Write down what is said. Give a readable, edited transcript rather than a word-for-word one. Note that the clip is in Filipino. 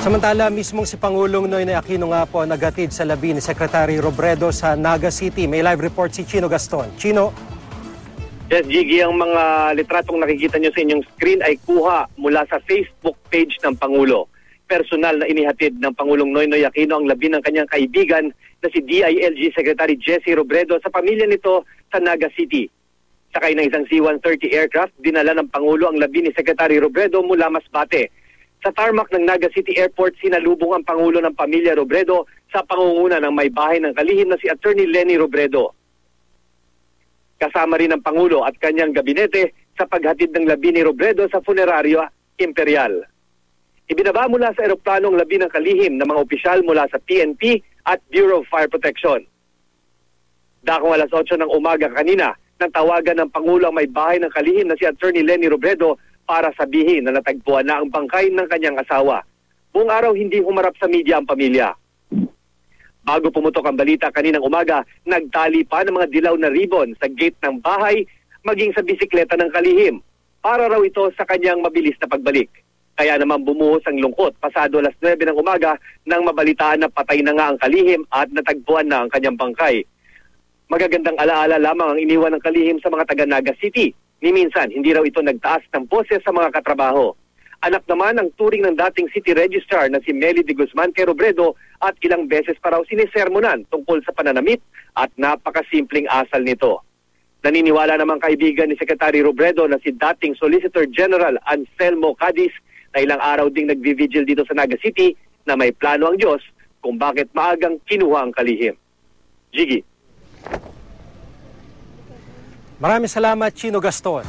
Samantala, mismong si Pangulong Noynoy Aquino nga po naghatid sa labi ni Secretary Robredo sa Naga City. May live report si Chino Gaston. Chino? Yes, Gigi, ang mga litratong nakikita nyo sa inyong screen ay kuha mula sa Facebook page ng Pangulo. Personal na inihatid ng Pangulong Noynoy Aquino ang labi ng kanyang kaibigan na si DILG Secretary Jesse Robredo sa pamilya nito sa Naga City. Sakay ng isang C-130 aircraft, dinala ng Pangulo ang labi ni Secretary Robredo mula Masbate. Sa tarmac ng Naga City Airport, sinalubong ang Pangulo ng pamilya Robredo sa pangunguna ng may bahay ng kalihim na si Attorney Leni Robredo. Kasama rin ang Pangulo at kanyang gabinete sa paghatid ng labi ni Robredo sa Funerario Imperial. Ibinaba mula sa eroplano ang labi ng kalihim ng mga opisyal mula sa PNP at Bureau of Fire Protection. Dakong alas 8 ng umaga kanina, nang tawagan ng Pangulo ang may bahay ng kalihim na si Attorney Leni Robredo para sabihin na natagpuan na ang bangkay ng kanyang asawa. Buong araw hindi humarap sa media ang pamilya. Bago pumutok ang balita kaninang umaga, nagtali pa ng mga dilaw na ribbon sa gate ng bahay maging sa bisikleta ng kalihim para raw ito sa kanyang mabilis na pagbalik. Kaya naman bumuhos ang lungkot pasado alas 9 ng umaga nang mabalitaan na patay na nga ang kalihim at natagpuan na ang kanyang bangkay. Magagandang alaala lamang ang iniwan ng kalihim sa mga taga Naga City. Ni minsan, hindi raw ito nagtaas ng boses sa mga katrabaho. Anak naman ang turing ng dating City Registrar na si Meli de Guzman kay Robredo at ilang beses pa raw sinisermonan tungkol sa pananamit at napakasimpleng asal nito. Naniniwala namang kaibigan ni Secretary Robredo na si dating Solicitor General Anselmo Cadiz na ilang araw ding nagvivigil dito sa Naga City na may plano ang Diyos kung bakit maagang kinuha ang kalihim. Gigi. Maraming salamat, Chino Gaston.